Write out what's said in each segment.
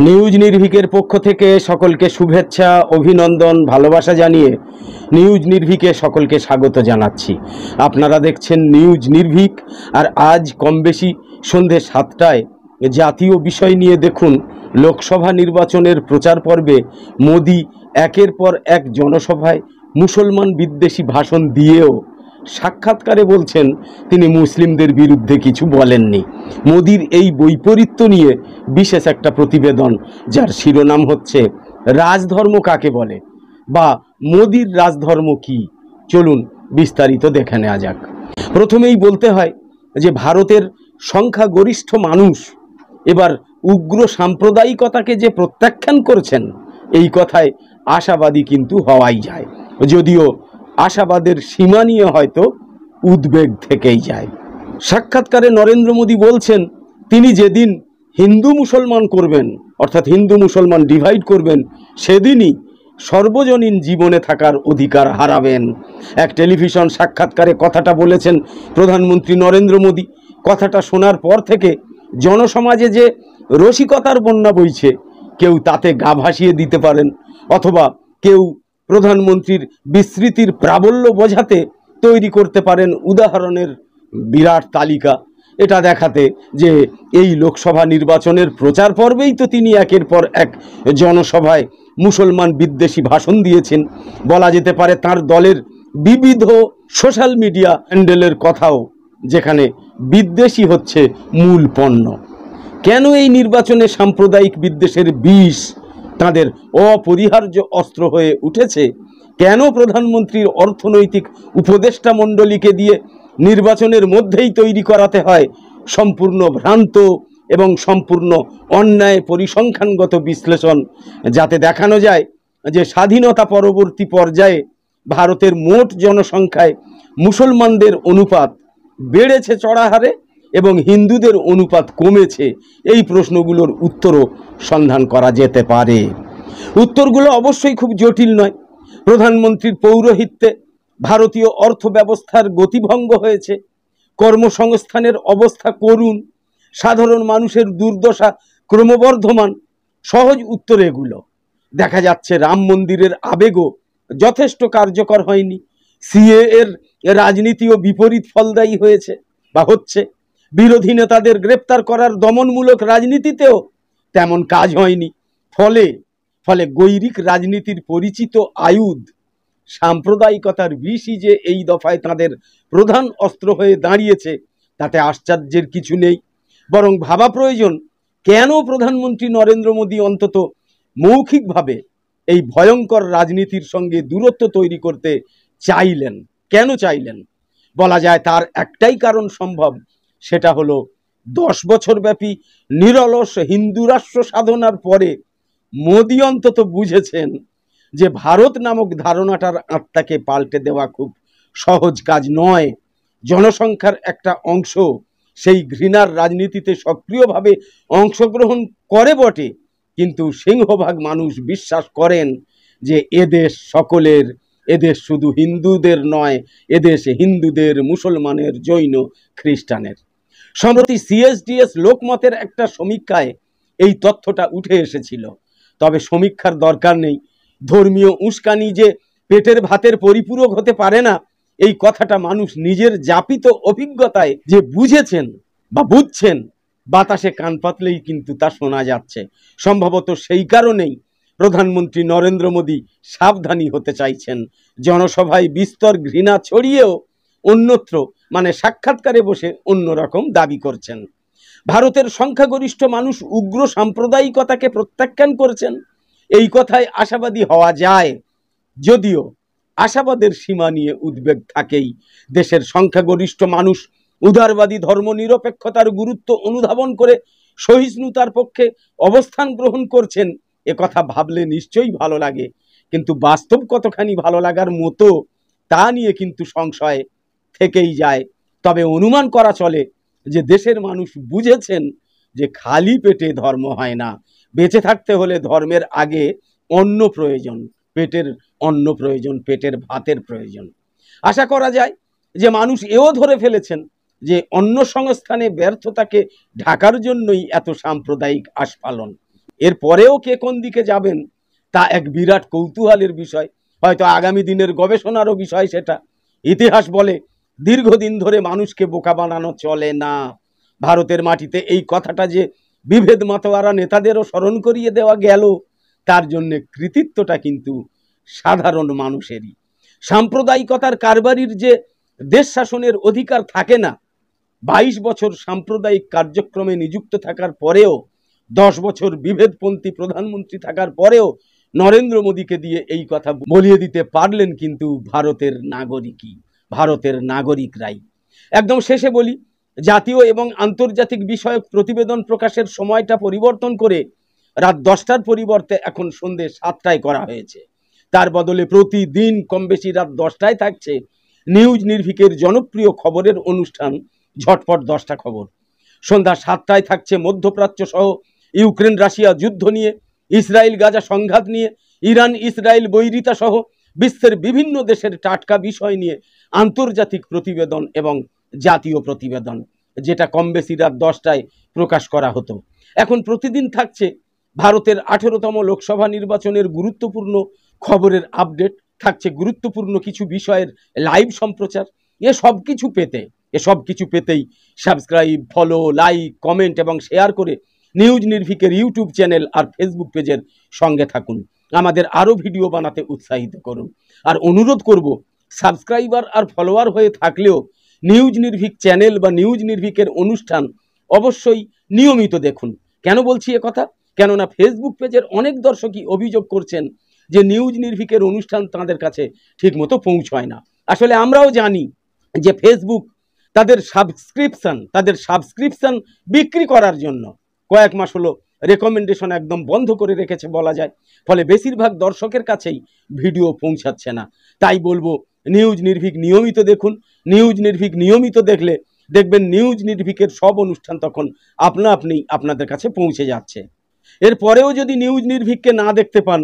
News নির্ভীকের পক্ষ থেকে সকলকে শুভেচ্ছা, অভিনন্দন, ভালোবাসা জানিয়ে নিউজ নির্ভীকে সকলকে স্বাগত জানাচ্ছি। আপনারা দেখছেন নিউজ নির্ভীক। আর আজ কম বেশি সন্ধে 7টায় জাতীয় বিষয় নিয়ে দেখুন, লোকসভা নির্বাচনের প্রচার পর্বে মোদি একের পর এক জনসভায় মুসলমান বিদ্বেষী ভাষণ দিয়েও সাক্ষাৎকারে বলছেন তিনি মুসলিমদের বিরুদ্ধে কিছু বলেননি। মোদির এই বৈপরীত্য নিয়ে বিশেষ একটা প্রতিবেদন, যার শিরোনাম হচ্ছে রাজধর্ম কাকে বলে বা মোদির রাজধর্ম কি। চলুন বিস্তারিত দেখে নেওয়া যাক। প্রথমেই বলতে হয় যে ভারতের সংখ্যাগরিষ্ঠ মানুষ এবার উগ্র সাম্প্রদায়িকতাকে যে প্রত্যাখ্যান করছেন, এই কথায় আশাবাদী কিন্তু হওয়াই যায়, যদিও আশাবাদের সীমা নিয়ে হয়তো উদ্বেগ থেকেই যায়। সাক্ষাৎকারে নরেন্দ্র মোদী বলছেন তিনি যেদিন হিন্দু মুসলমান করবেন, অর্থাৎ হিন্দু মুসলমান ডিভাইড করবেন, সেদিনই সর্বজনীন জীবনে থাকার অধিকার হারাবেন। এক টেলিভিশন সাক্ষাৎকারে কথাটা বলেছেন প্রধানমন্ত্রী নরেন্দ্র মোদী। কথাটা শোনার পর থেকে জনসমাজে যে রসিকতার বন্যা বইছে, কেউ তাতে গা ভাসিয়ে দিতে পারেন, অথবা কেউ প্রধানমন্ত্রীর বিস্মৃতির প্রাবল্য বোঝাতে তৈরি করতে পারেন উদাহরণের বিরাট তালিকা, এটা দেখাতে যে এই লোকসভা নির্বাচনের প্রচার পর্বেই তো তিনি একের পর এক জনসভায় মুসলমান বিদ্বেষী ভাষণ দিয়েছেন। বলা যেতে পারে তার দলের বিবিধ সোশ্যাল মিডিয়া হ্যান্ডেলের কথাও, যেখানে বিদ্বেষী হচ্ছে মূল পণ্য। কেন এই নির্বাচনে সাম্প্রদায়িক বিদ্বেষের বিষ তাদের অপরিহার্য অস্ত্র হয়ে উঠেছে? কেন প্রধানমন্ত্রীর অর্থনৈতিক উপদেষ্টা মণ্ডলীকে দিয়ে নির্বাচনের মধ্যেই তৈরি করাতে হয় সম্পূর্ণ ভ্রান্ত এবং সম্পূর্ণ অন্যায় পরিসংখ্যানগত বিশ্লেষণ, যাতে দেখানো যায় যে স্বাধীনতা পরবর্তী পর্যায়ে ভারতের মোট জনসংখ্যায় মুসলমানদের অনুপাত বেড়েছে চড়া হারে এবং হিন্দুদের অনুপাত কমেছে? এই প্রশ্নগুলোর উত্তরও সন্ধান করা যেতে পারে। উত্তরগুলো অবশ্যই খুব জটিল নয়। প্রধানমন্ত্রীর পৌরোহিত্যে ভারতীয় অর্থ ব্যবস্থার গতিভঙ্গ হয়েছে, কর্মসংস্থানের অবস্থা করুণ, সাধারণ মানুষের দুর্দশা ক্রমবর্ধমান। সহজ উত্তর এগুলো। দেখা যাচ্ছে রাম মন্দিরের আবেগও যথেষ্ট কার্যকর হয়নি, সিএ এর রাজনীতিও বিপরীত ফলদায়ী হয়েছে বা হচ্ছে, বিরোধী নেতাদের গ্রেপ্তার করার দমনমূলক রাজনীতিতেও তেমন কাজ হয়নি। ফলে গৈরিক রাজনীতির পরিচিত আয়ুধ সাম্প্রদায়িকতার বিষই যে এই দফায় তাদের প্রধান অস্ত্র হয়ে দাঁড়িয়েছে, তাতে আশ্চর্যের কিছু নেই। বরং ভাবা প্রয়োজন, কেন প্রধানমন্ত্রী নরেন্দ্র মোদী অন্তত মৌখিকভাবে এই ভয়ঙ্কর রাজনীতির সঙ্গে দূরত্ব তৈরি করতে চাইলেন? কেন চাইলেন? বলা যায় তার একটাই কারণ সম্ভব, সেটা হলো 10 বছর ব্যাপী নিরলস হিন্দু রাষ্ট্র সাধনার পরে মোদী অন্তত বুঝেছেন যে ভারত নামক ধারণাটার আত্মাকে পাল্টে দেওয়া খুব সহজ কাজ নয়। জনসংখ্যার একটা অংশ সেই ঘৃণার রাজনীতিতে সক্রিয়ভাবে অংশগ্রহণ করে বটে, কিন্তু সিংহভাগ মানুষ বিশ্বাস করেন যে এদেশ সকলের, এদেশ শুধু হিন্দুদের নয়, এদেশ হিন্দুদের, মুসলমানের, জৈন, খ্রিস্টানের। সম্প্রতি সিএসডিএস লোকমতের একটা সমীক্ষায় এই তথ্যটা উঠে এসেছিল। তবে সমীক্ষার দরকার নেই। ধর্মীয় উস্কানি যে পেটের ভাতের পরিপূরক হতে পারে না, এই কথাটা মানুষ নিজের যাপিত অভিজ্ঞতায় যে বুঝেছেন বা বুঝছেন, বাতাসে কান পাতলেই কিন্তু তা শোনা যাচ্ছে। সম্ভবত সেই কারণেই প্রধানমন্ত্রী নরেন্দ্র মোদী সাবধানী হতে চাইছেন। জনসভায় বিস্তর ঘৃণা ছড়িয়েও অন্যত্র, মানে সাক্ষাৎকারে বসে অন্যরকম দাবি করছেন। ভারতের সংখ্যাগরিষ্ঠ মানুষ উগ্র সাম্প্রদায়িকতাকে প্রত্যাখ্যান করছেন, এই কথায় আশাবাদী হওয়া যায়, যদিও আশাবাদের সীমা নিয়ে উদ্বেগ থাকেই। দেশের সংখ্যাগরিষ্ঠ মানুষ উদারবাদী ধর্মনিরপেক্ষতার গুরুত্ব অনুধাবন করে সহিষ্ণুতার পক্ষে অবস্থান গ্রহণ করছেন, এ কথা ভাবলে নিশ্চয়ই ভালো লাগে, কিন্তু বাস্তব কতখানি ভালো লাগার মতো তা নিয়ে কিন্তু সংশয় থেকেই যায়। তবে অনুমান করা চলে যে দেশের মানুষ বুঝেছেন যে খালি পেটে ধর্ম হয় না, বেঁচে থাকতে হলে ধর্মের আগে অন্ন প্রয়োজন, পেটের অন্ন প্রয়োজন, পেটের ভাতের প্রয়োজন। আশা করা যায় যে মানুষ এও ধরে ফেলেছেন যে অন্য সংস্থানে ব্যর্থতাকে ঢাকার জন্যই এত সাম্প্রদায়িক আস্ফালন। এরপরেও কে কোন দিকে যাবেন তা এক বিরাট কৌতূহলের বিষয়, হয়তো আগামী দিনের গবেষণারও বিষয় সেটা। ইতিহাস বলে দীর্ঘদিন ধরে মানুষকে বোকা বানানো চলে না। ভারতের মাটিতে এই কথাটা যে বিভেদ মাতোয়ারা নেতাদেরও স্মরণ করিয়ে দেওয়া গেল, তার জন্য কৃতিত্বটা কিন্তু সাধারণ মানুষেরই। সাম্প্রদায়িকতার কারবারির যে দেশ শাসনের অধিকার থাকে না, 22 বছর সাম্প্রদায়িক কার্যক্রমে নিযুক্ত থাকার পরেও, 10 বছর বিভেদপন্থী প্রধানমন্ত্রী থাকার পরেও নরেন্দ্র মোদীকে দিয়ে এই কথা বলিয়ে দিতে পারলেন কিন্তু ভারতের নাগরিকরাই। একদম শেষে বলি, জাতীয় এবং আন্তর্জাতিক বিষয়ক প্রতিবেদন প্রকাশের সময়টা পরিবর্তন করে রাত 10টার পরিবর্তে এখন সন্ধ্যে 7টায় করা হয়েছে। তার বদলে প্রতিদিন কম বেশি রাত 10টায় থাকছে নিউজ নির্ভীকের জনপ্রিয় খবরের অনুষ্ঠান ঝটপট 10টা খবর। সন্ধ্যা 7টায় থাকছে মধ্যপ্রাচ্য সহ ইউক্রেন রাশিয়া যুদ্ধ নিয়ে, ইসরায়েল গাজা সংঘাত নিয়ে, ইরান ইসরায়েল বৈরিতা সহ বিশ্বের বিভিন্ন দেশের টাটকা বিষয় নিয়ে আন্তর্জাতিক প্রতিবেদন এবং জাতীয় প্রতিবেদন, যেটা কম বেশি রাত 10টায় প্রকাশ করা হতো। এখন প্রতিদিন থাকছে ভারতের 18তম লোকসভা নির্বাচনের গুরুত্বপূর্ণ খবরের আপডেট, থাকছে গুরুত্বপূর্ণ কিছু বিষয়ের লাইভ সম্প্রচার। এসব কিছু পেতেই সাবস্ক্রাইব, ফলো, লাইক, কমেন্ট এবং শেয়ার করে নিউজ নির্ভীকের ইউটিউব চ্যানেল আর ফেসবুক পেজের সঙ্গে থাকুন। আমাদের আরও ভিডিও বানাতে উৎসাহিত করুন। আর অনুরোধ করব, সাবস্ক্রাইবার আর ফলোয়ার হয়ে থাকলেও নিউজ নির্ভীক চ্যানেল বা নিউজ নির্ভীকের অনুষ্ঠান অবশ্যই নিয়মিত দেখুন। কেন বলছি কথা? কেননা ফেসবুক পেজের অনেক দর্শকই অভিযোগ করছেন যে নিউজ নির্ভীকের অনুষ্ঠান তাদের কাছে ঠিকমতো পৌঁছয় না। আসলে আমরাও জানি যে ফেসবুক তাদের সাবস্ক্রিপশন বিক্রি করার জন্য কয়েক মাস হলো রেকমেন্ডেশন একদম বন্ধ করে রেখেছে বলা যায়। ফলে বেশিরভাগ দর্শকের কাছেই ভিডিও পৌঁছাচ্ছে না। তাই বলবো, নিউজ নির্ভীক নিয়মিত দেখুন। নিউজ নির্ভীক নিয়মিত দেখলে দেখবেন নিউজ নির্ভীকের সব অনুষ্ঠান তখন আপনা আপনি আপনাদের কাছে পৌঁছে যাচ্ছে। এরপরেও যদি নিউজ নির্ভীককে না দেখতে পান,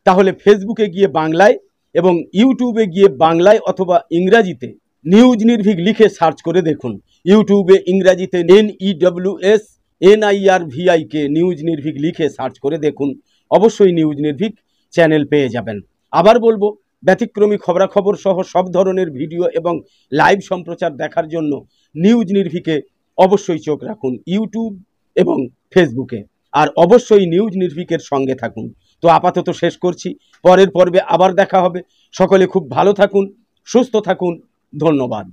তাহলে ফেসবুকে গিয়ে বাংলায় এবং ইউটিউবে গিয়ে বাংলায় অথবা ইংরাজিতে নিউজ নির্ভীক লিখে সার্চ করে দেখুন। ইউটিউবে ইংরাজিতে NEWSNIRVIK নিউজ নির্ভীক লিখে সার্চ করে দেখুন, অবশ্যই নিউজ নির্ভীক চ্যানেল পেয়ে যাবেন। আবার বলবো, ব্যতিক্রমী খবরাখবর সহ সব ধরনের ভিডিও এবং লাইভ সম্প্রচার দেখার জন্য নিউজ নির্ভীকে অবশ্যই চোখ রাখুন ইউটিউব এবং ফেসবুকে, আর অবশ্যই নিউজ নির্ভীকের সঙ্গে থাকুন। তো আপাতত শেষ করছি, পরের পর্বে আবার দেখা হবে। সকলে খুব ভালো থাকুন, সুস্থ থাকুন, ধন্যবাদ।